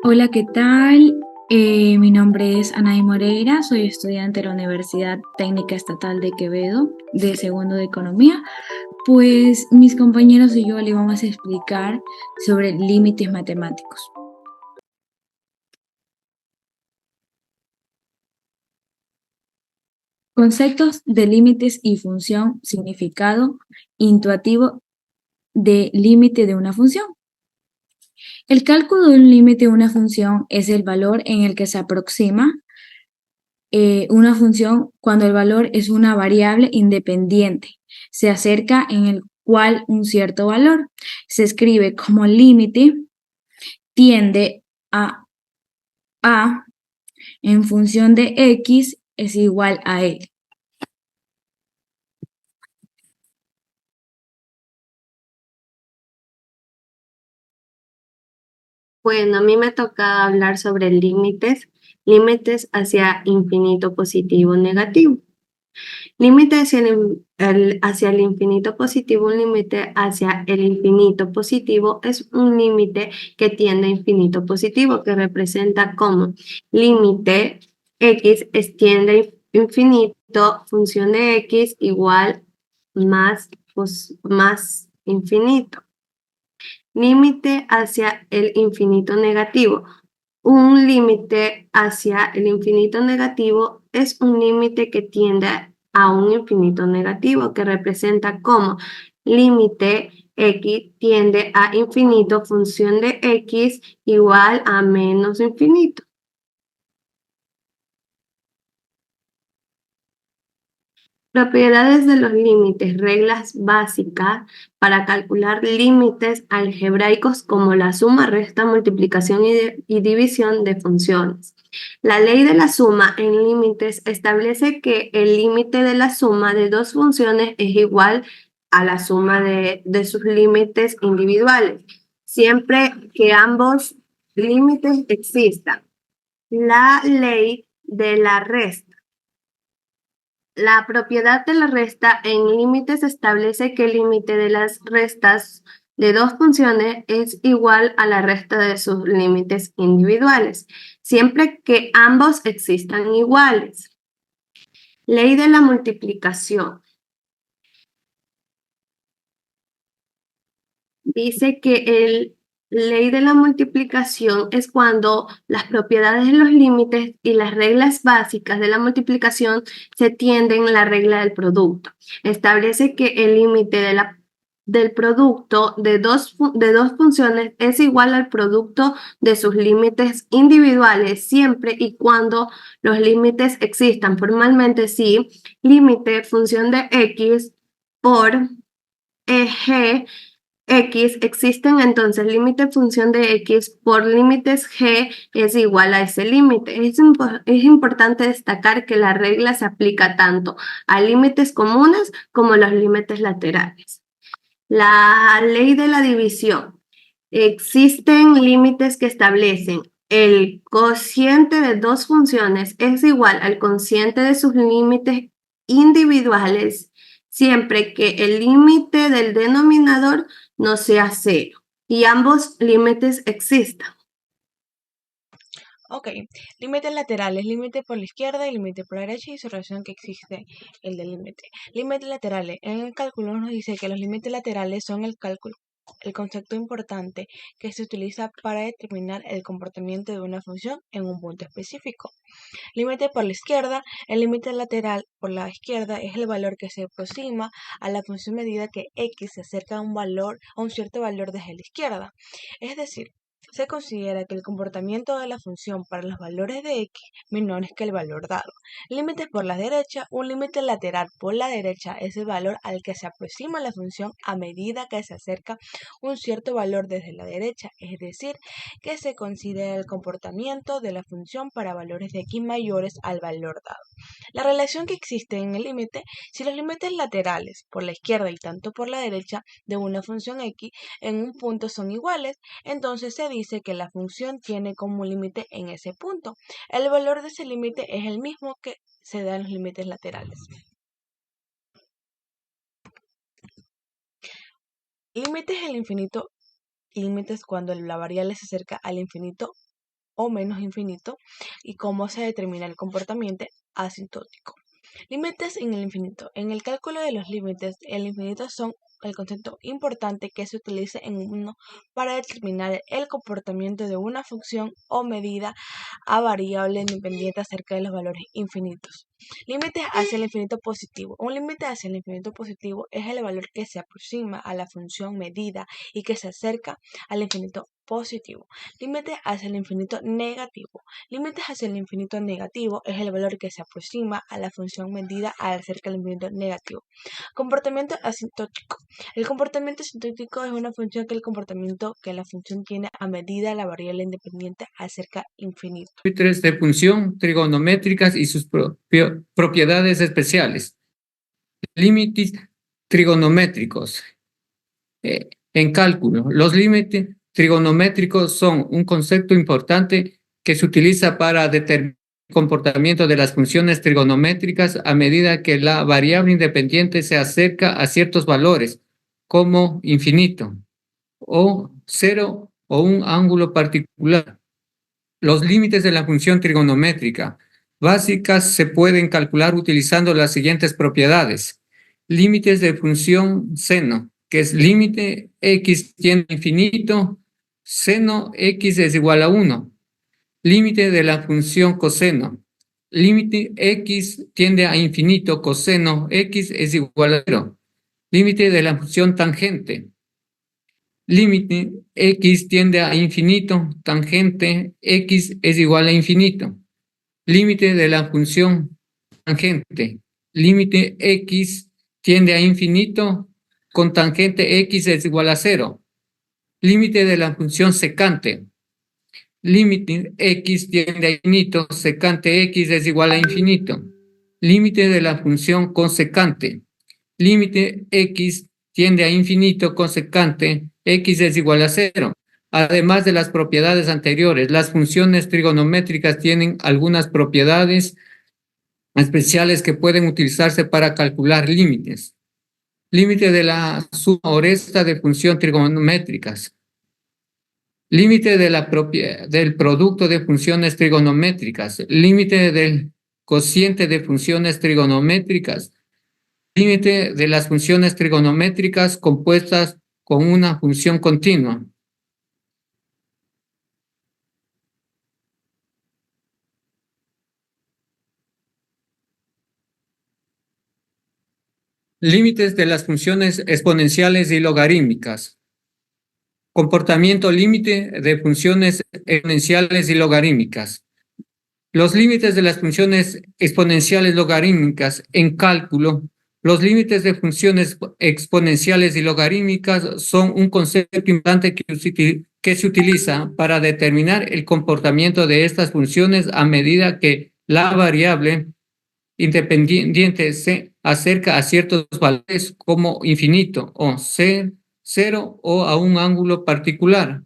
Hola, ¿qué tal? Mi nombre es Anaí Moreira, soy estudiante de la Universidad Técnica Estatal de Quevedo, de segundo de Economía. Pues mis compañeros y yo le vamos a explicar sobre límites matemáticos. Conceptos de límites y función, significado intuitivo de límite de una función. El cálculo de un límite de una función es el valor en el que se aproxima una función cuando el valor es una variable independiente, se acerca en el cual un cierto valor se escribe como límite tiende a en función de x es igual a L. Bueno, a mí me toca hablar sobre límites hacia infinito positivo negativo. Límite hacia hacia el infinito positivo, un límite hacia el infinito positivo es un límite que tiende a infinito positivo, que representa como límite x tiende a infinito, función de x igual más infinito. Límite hacia el infinito negativo. Un límite hacia el infinito negativo es un límite que tiende a un infinito negativo, que representa como límite x tiende a infinito, función de x igual a menos infinito. Propiedades de los límites, reglas básicas para calcular límites algebraicos como la suma, resta, multiplicación y división de funciones. La ley de la suma en límites establece que el límite de la suma de dos funciones es igual a la suma de sus límites individuales, siempre que ambos límites existan. La ley de la resta. La propiedad de la resta en límites establece que el límite de las restas de dos funciones es igual a la resta de sus límites individuales, siempre que ambos existan iguales. Ley de la multiplicación. Dice que el ley de la multiplicación es cuando las propiedades de los límites y las reglas básicas de la multiplicación se tienden a la regla del producto. Establece que el límite del producto de dos funciones es igual al producto de sus límites individuales siempre y cuando los límites existan. Formalmente, sí, límite función de x por g x existen, entonces límite función de x por límites g es igual a ese límite. Es importante destacar que la regla se aplica tanto a límites comunes como a los límites laterales. La ley de la división. Existen límites que establecen el cociente de dos funciones es igual al cociente de sus límites individuales siempre que el límite del denominador no sea cero y ambos límites existan. Ok, límites laterales, límite por la izquierda y límite por la derecha y su relación que existe el del límite. Límites laterales, en el cálculo nos dice que los límites laterales son el concepto importante que se utiliza para determinar el comportamiento de una función en un punto específico. Límite por la izquierda, el límite lateral por la izquierda es el valor que se aproxima a la función medida que x se acerca a un cierto valor desde la izquierda. Es decir, se considera que el comportamiento de la función para los valores de x menores que el valor dado. Límites por la derecha, un límite lateral por la derecha es el valor al que se aproxima la función a medida que se acerca un cierto valor desde la derecha, es decir, que se considera el comportamiento de la función para valores de x mayores al valor dado. La relación que existe en el límite, si los límites laterales por la izquierda y tanto por la derecha de una función x en un punto son iguales, entonces se dice que la función tiene como límite en ese punto. El valor de ese límite es el mismo que se da en los límites laterales. Límites al infinito, límites cuando la variable se acerca al infinito o menos infinito y cómo se determina el comportamiento asintótico. Límites en el infinito. En el cálculo de los límites, el infinito son el concepto importante que se utiliza en uno para determinar el comportamiento de una función o medida a variable independiente acerca de los valores infinitos. Límites hacia el infinito positivo. Un límite hacia el infinito positivo es el valor que se aproxima a la función medida y que se acerca al infinito positivo. Límites hacia el infinito negativo. Límites hacia el infinito negativo es el valor que se aproxima a la función medida acerca del infinito negativo. Comportamiento asintótico. El comportamiento asintótico es una función que el comportamiento que la función tiene a medida la variable independiente acerca infinito. Límites de función trigonométricas y sus propiedades especiales. Límites trigonométricos. En cálculo, los límites trigonométricos son un concepto importante que se utiliza para determinar el comportamiento de las funciones trigonométricas a medida que la variable independiente se acerca a ciertos valores, como infinito, o cero o un ángulo particular. Los límites de la función trigonométrica básicas se pueden calcular utilizando las siguientes propiedades. Límites de función seno, que es límite x tiende a infinito, seno x es igual a 1. Límite de la función coseno. Límite x tiende a infinito, coseno x es igual a 0. Límite de la función tangente. Límite x tiende a infinito, tangente x es igual a infinito. Límite de la función tangente. Límite x tiende a infinito, con tangente x es igual a 0. Límite de la función secante. Límite x tiende a infinito, secante x es igual a infinito. Límite de la función consecante. Límite x tiende a infinito, consecante x es igual a 0. Además de las propiedades anteriores, las funciones trigonométricas tienen algunas propiedades especiales que pueden utilizarse para calcular límites. Límite de la suma o resta de funciones trigonométricas. Límite de del producto de funciones trigonométricas. Límite del cociente de funciones trigonométricas. Límite de las funciones trigonométricas compuestas con una función continua. Límites de las funciones exponenciales y logarítmicas. Comportamiento límite de funciones exponenciales y logarítmicas. Los límites de las funciones exponenciales logarítmicas en cálculo. Los límites de funciones exponenciales y logarítmicas son un concepto importante que se utiliza para determinar el comportamiento de estas funciones a medida que la variable independiente se acerca a ciertos valores como infinito o cero o a un ángulo particular.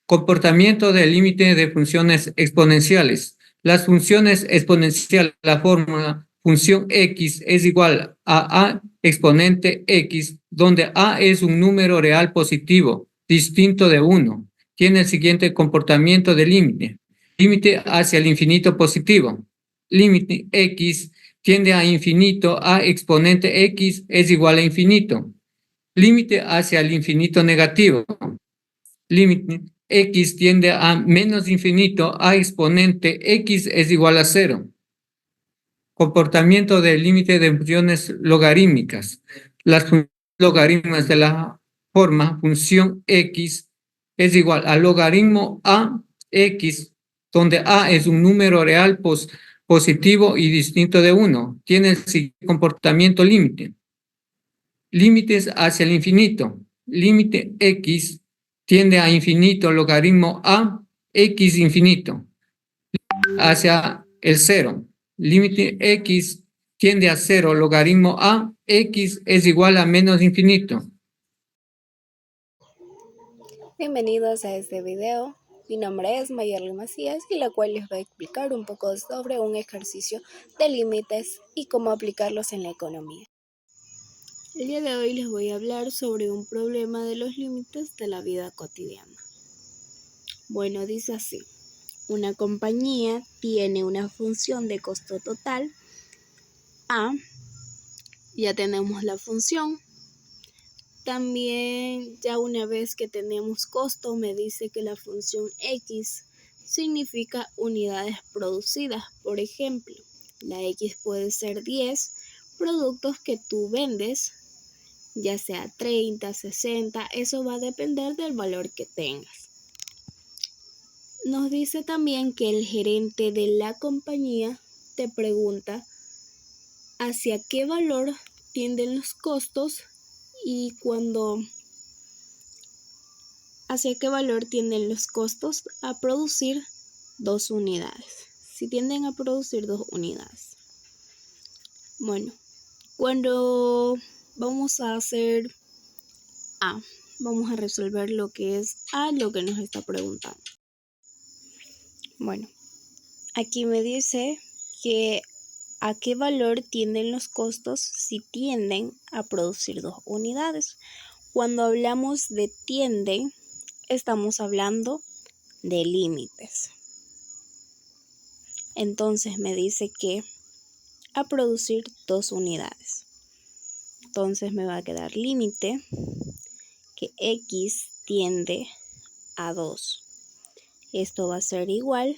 Comportamiento del límite de funciones exponenciales. Las funciones exponenciales, la fórmula función x es igual a exponente x, donde a es un número real positivo, distinto de 1. Tiene el siguiente comportamiento de límite. Límite hacia el infinito positivo. Límite x tiende a infinito, a exponente x es igual a infinito. Límite hacia el infinito negativo. Límite x tiende a menos infinito, a exponente x es igual a 0. Comportamiento del límite de funciones logarítmicas. Las funciones logarítmicas de la forma función x es igual a logaritmo a x, donde a es un número real positivo y distinto de 1. Tiene el siguiente comportamiento límite. Límites hacia el infinito. Límite x tiende a infinito, logaritmo a x infinito. Hacia el 0. Límite x tiende a 0, logaritmo a x es igual a menos infinito. Bienvenidos a este video. Mi nombre es Mayerly Macías y la cual les voy a explicar un poco sobre un ejercicio de límites y cómo aplicarlos en la economía. El día de hoy les voy a hablar sobre un problema de los límites de la vida cotidiana. Bueno, dice así. Una compañía tiene una función de costo total A. Ya tenemos la función. También ya una vez que tenemos costo, me dice que la función X significa unidades producidas. Por ejemplo, la X puede ser 10 productos que tú vendes, ya sea 30, 60, eso va a depender del valor que tengas. Nos dice también que el gerente de la compañía te pregunta hacia qué valor tienden los costos y hacia qué valor tienden los costos a producir 2 unidades. Si tienden a producir 2 unidades. Bueno, cuando vamos a hacer A, vamos a resolver lo que es A, lo que nos está preguntando. Bueno, aquí me dice que a qué valor tienden los costos si tienden a producir 2 unidades. Cuando hablamos de tienden, estamos hablando de límites. Entonces me dice que a producir 2 unidades. Entonces me va a quedar límite que X tiende a 2. Esto va a ser igual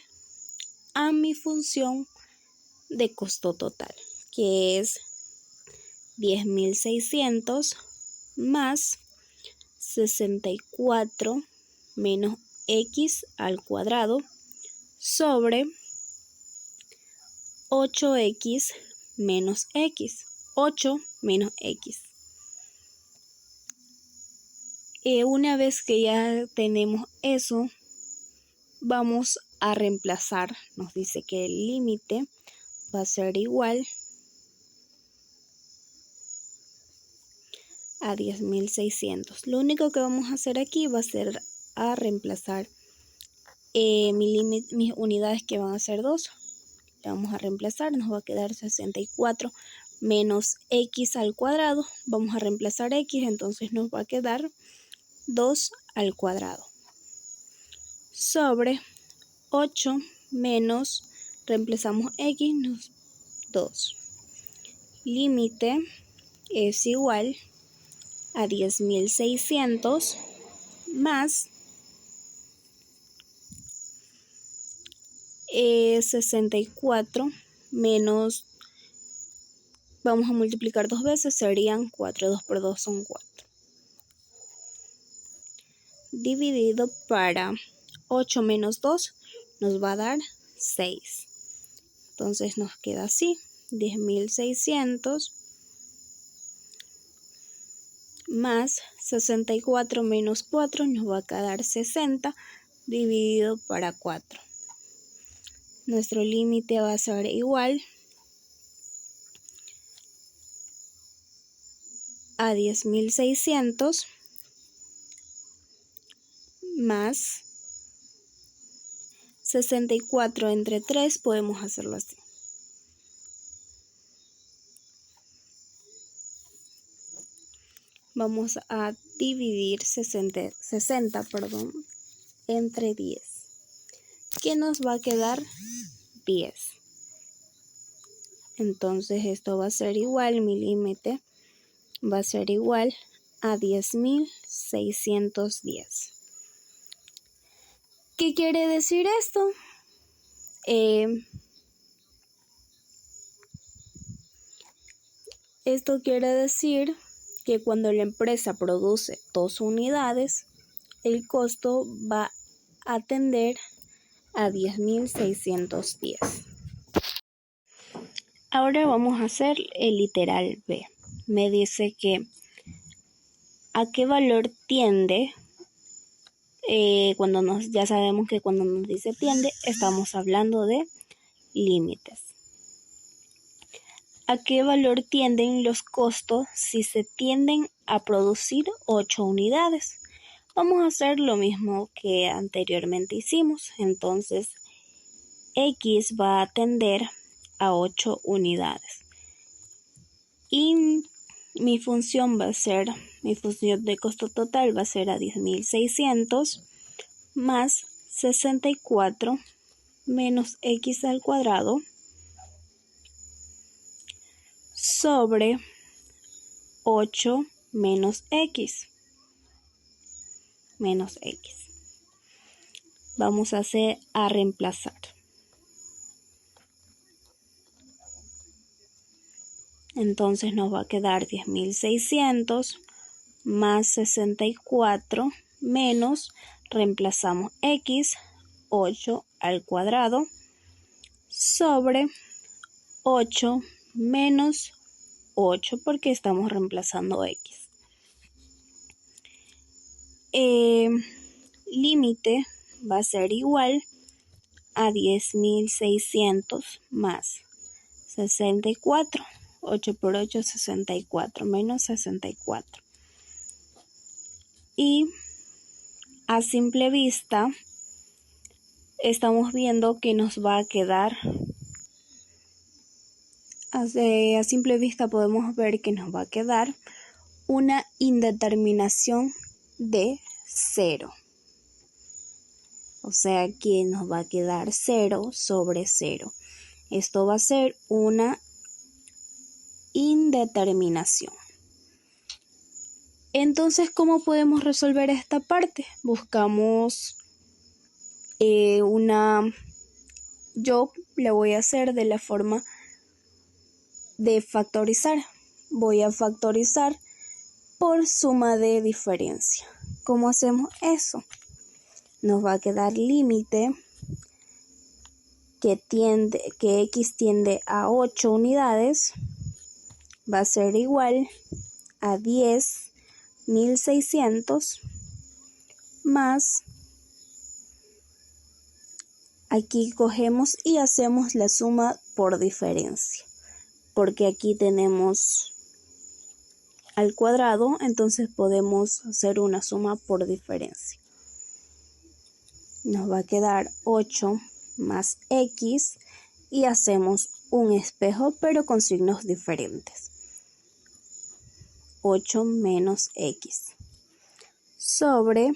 a mi función de costo total, que es 10.600 más 64 menos X al cuadrado sobre 8X menos X. 8 menos X. Una vez que ya tenemos eso, vamos a reemplazar. Nos dice que el límite va a ser igual a 10.600. Lo único que vamos a hacer aquí va a ser a reemplazar mis unidades, que van a ser 2. Le vamos a reemplazar, nos va a quedar 64 menos X al cuadrado. Vamos a reemplazar X, entonces nos va a quedar 2 al cuadrado sobre 8 menos, reemplazamos X, 2. Límite es igual a 10.600 más 64 menos, vamos a multiplicar 2 veces, serían 4, 2 por 2 son 4. Dividido para 8 menos 2 nos va a dar 6. Entonces nos queda así, 10.600 más 64 menos 4 nos va a quedar 60 dividido para 4. Nuestro límite va a ser igual a 10.600 más 64 entre 3, podemos hacerlo así. Vamos a dividir 60 entre 10. ¿Qué nos va a quedar? 10. Entonces esto va a ser igual, mi límite va a ser igual a 10.610. ¿Qué quiere decir esto? Esto quiere decir que cuando la empresa produce 2 unidades, el costo va a tender a 10.610. Ahora vamos a hacer el literal B. Me dice que a qué valor tiende. Ya sabemos que cuando nos dice tiende, estamos hablando de límites. ¿A qué valor tienden los costos si se tienden a producir 8 unidades? Vamos a hacer lo mismo que anteriormente hicimos. Entonces, X va a tender a 8 unidades. Y mi función de costo total va a ser a 10.600 más 64 menos x al cuadrado sobre 8 menos x. Vamos a reemplazar. Entonces nos va a quedar 10.600 más 64 menos, reemplazamos x, 8 al cuadrado, sobre 8 menos 8 porque estamos reemplazando x. Límite va a ser igual a 10.600 más 64. 8 por 8, 64, menos 64. Y a simple vista estamos viendo que nos va a quedar, a simple vista podemos ver que nos va a quedar una indeterminación de 0. O sea que nos va a quedar 0 sobre 0. Esto va a ser una indeterminación. Entonces, ¿cómo podemos resolver esta parte? Buscamos yo le voy a hacer de la forma de factorizar. Voy a factorizar por suma de diferencia. ¿Cómo hacemos eso? Nos va a quedar límite que x tiende a 8 unidades, va a ser igual a 10.600 más, aquí cogemos y hacemos la suma por diferencia, porque aquí tenemos al cuadrado, entonces podemos hacer una suma por diferencia. Nos va a quedar 8 más x y hacemos un espejo pero con signos diferentes. 8 menos x sobre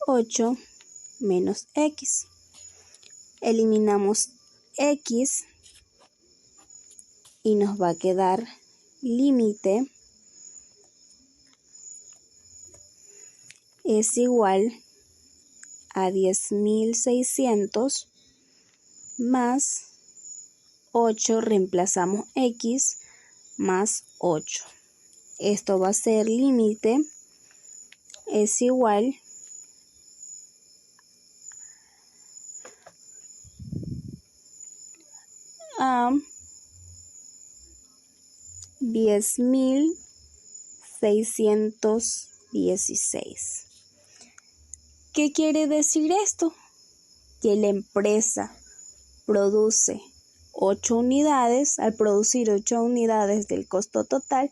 8 menos x. Eliminamos x y nos va a quedar límite es igual a 10.600 más 8, reemplazamos x más 8. Esto va a ser límite es igual a 10.616. ¿Qué quiere decir esto? Que la empresa produce 8 unidades, al producir 8 unidades del costo total,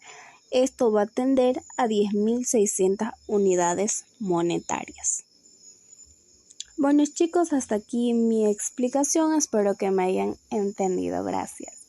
esto va a tender a 10.600 unidades monetarias. Bueno chicos, hasta aquí mi explicación, espero que me hayan entendido, gracias.